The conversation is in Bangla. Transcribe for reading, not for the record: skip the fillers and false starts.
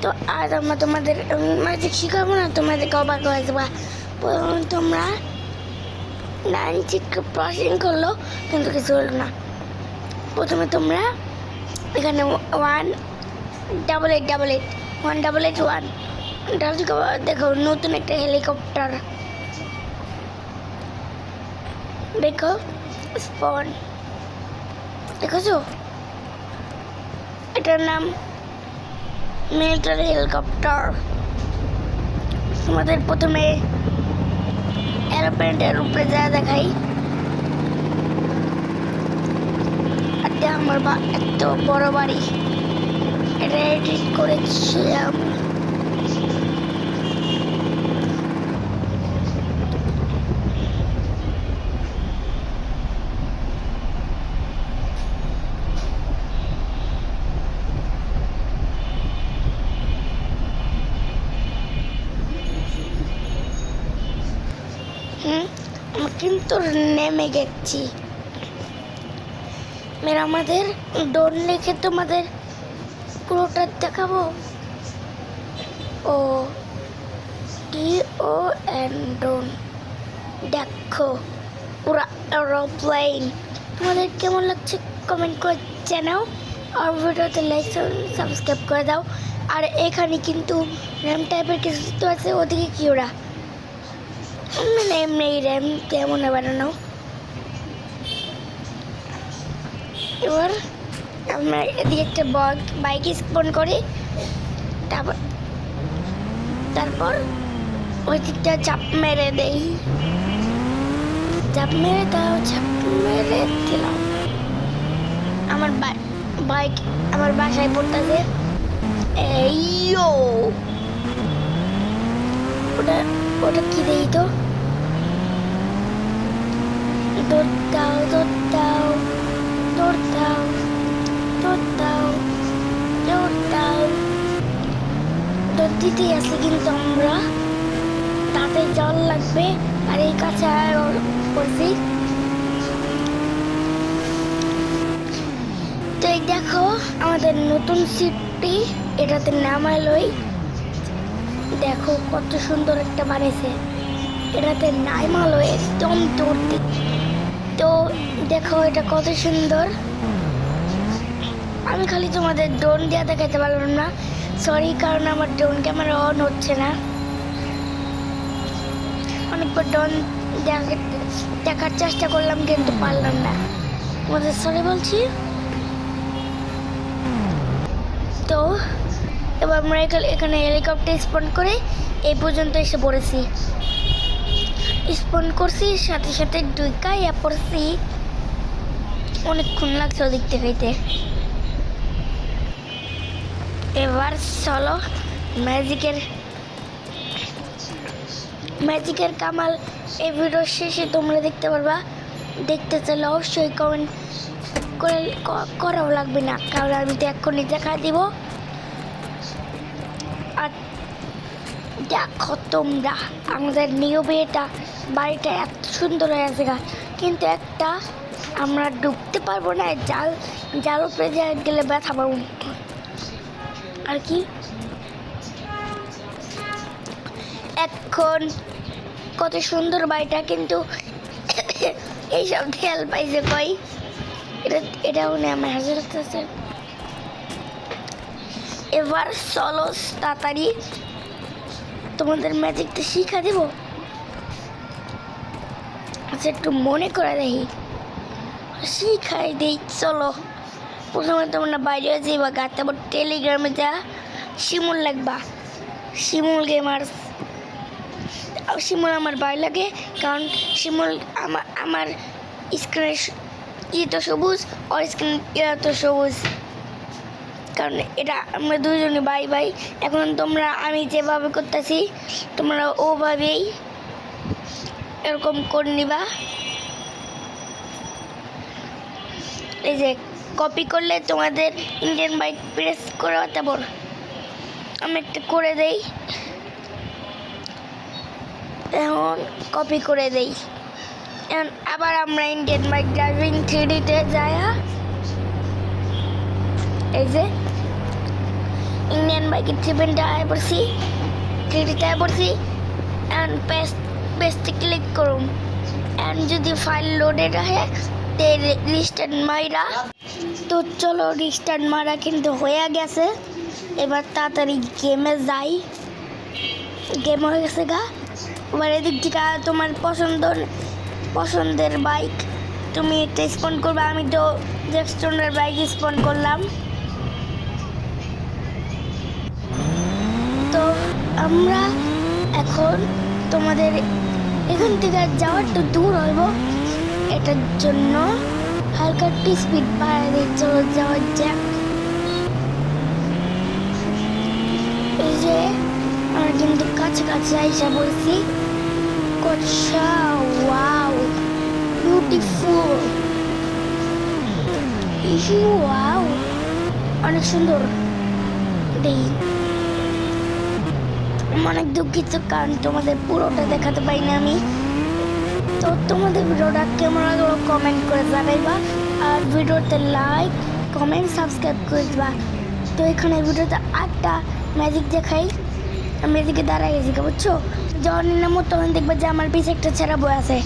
তো আজ আমরা তোমাদের ম্যাজিক শিখাবো না, তোমাদেরকে অবাক হয়ে যাবা। তোমরা 9 চিটকে ক্রসিং করলো কিন্তু কিছু হলো না। প্রথমে তোমরা এখানে 188 দেখো নতুন একটা হেলিকপ্টার দেখো স্পন দেখেছো, এটার নাম মিলিটারি হেলিকপ্টার। তোমাদের প্রথমে এরোপ্লেনের উপরে যা দেখাই, আমার এত বড় বাড়ি, এটা এডিট করেছি আমি। কিন্তু নেমে গেছি। আমাদের ডোন লিখে তোমাদের পুরোটা দেখাবো। DON ডোন, দেখো পুরো এরোপ্লেন। তোমাদের কেমন লাগছে কমেন্ট করে জানাও, আর ভিডিওতে লাইক সাবস্ক্রাইব করে দাও। আর এখানে কিন্তু র্যাম টাইপের কিছু তো আছে, ওদিকে কি ওরা মানে এমনি র্যাম কেমন বানানো। এবার আমরা এদিকে একটা বাইক স্পন করি, তারপর ওই দিকটা চাপ মেরে দেই, চাপ মেরে দিলাম। আমার বাইক আমার বাসায় পড়তেছে। এইও ওটা কি দেই তো, দৌড় দাও দৌড় দাও দৌড় দাও দৌড় দাও দৌড় দাও। দৌড় দিতেই আছে কিন্তু আমরা, তাতে জল লাগবে। আর এই কাছে করছি। তো এই দেখো আমাদের নতুন সিটটি, এটাতে নামাইলই। দেখো কত সুন্দর একটা বানিয়েছে, এটাতে নামালো একদম দৌড়তে। তো দেখো এটা কত সুন্দর। আমি খালি তোমাদের ড্রোন দিয়ে দেখাতে পারলাম না, সরি, কারণ আমার ড্রোন ক্যামেরা অন হচ্ছে না। অনেকবার ড্রোন দেখার চেষ্টা করলাম কিন্তু পারলাম না, তোমাদের সরি বলছি। তো এবার আমরা এখানে হেলিকপ্টার স্পন করে এই পর্যন্ত এসে পড়েছি। স্পন করছি সাথে সাথে ঢুকাইয়া পড়ছি। অনেকক্ষণ লাগছে ওদিক থেকে। এবার চলো ম্যাজিকের কামাল এই ভিডিওর শেষে তোমরা দেখতে পারবা। দেখতে চাইলে অবশ্যই কমেন্ট করাও লাগবে না, কারণ আমি তো এক্ষুনি দেখা দিব। আর দেখো তোমরা আমাদের নিউ বাড়িটা এত সুন্দর হয়ে আছে, কিন্তু একটা আমরা ডুবতে পারবো না, জাল উপরে গেলে ব্যথা পাবো আর কি। এখন কত সুন্দর বাড়িটা, কিন্তু এইসব খেয়াল পাইছে কই, এটাও নেই আমার হাজার আছে। এবার চলো তাড়াতাড়ি তোমাদের ম্যাজিকটা শিখা দেব। আচ্ছা একটু মনে করে দেখি, শিখাই দিই চলো। প্রথমে তোমরা বাইরে যাইবা, তারপর টেলিগ্রামে যা শিমুল লাগবা, শিমুল গেমার্স। শিমুল আমার ভয় লাগে, কারণ শিমুল আমার স্ক্রিনের তো সবুজ, আর স্ক্রিন তো সবুজ, কারণ এটা আমরা দুজনে ভাই। এখন তোমরা আমি যেভাবে করতেছি তোমরা ওভাবেই এরকম করে নিবা। এই যে কপি করলে তোমাদের ইন্ডিয়ান বাইক প্রেস করে, তারপর আমি একটা করে দেই, এখন কপি করে দেই। এখন আবার আমরা ইন্ডিয়ান বাইক ড্রাইভিং 3Dতে যাই। এই যে ইন্ডিয়ান বাইকের ট্রিপেন্টে আয় পড়ছি, থ্রিডিতে আয় পড়ছি। অ্যান্ড পেস্টে ক্লিক করুন। অ্যান্ড যদি ফাইল লোডেড আহে তে রিস্টার্ট মাইরা। তো চলো রিস্টার্ট মারা কিন্তু হয়ে গেছে। এবার তাড়াতাড়ি গেমে যাই। গেম হয়ে গেছে গা। এবার এদিক থেকে তোমার পছন্দের বাইক তুমি একটা স্পন করবে। আমি তো জেক্সটনের বাইক স্পন করলাম। তো আমরা এখন তোমাদের এখান থেকে যাওয়ার একটু দূর হইব, এটার জন্য হালকা একটু স্পিড বাড়াই দিয়ে চলো যাওয়া যাক। এই যে আমরা কিন্তু কাছাকাছি আইসা বলছি। কোথা ওয়াও বিউটিফুল, ওয়াও অনেক সুন্দর। দেই অনেক দুঃখিত কারণ তোমাদের পুরোটা দেখাতে পারি না আমি। তো তোমাদের ভিডিওটা কেমন লাগলো কমেন্ট করে জানাইবা, আর ভিডিওতে লাইক কমেন্ট সাবস্ক্রাইব করে দিবা। তো এখানে ভিডিওতে আটটা ম্যাজিক দেখাই, আমি এদিকে দাঁড়াই গেছি বুঝছো। যখন নামো তখন দেখবা যে আমার পিছে একটা ছেঁড়া বই আছে।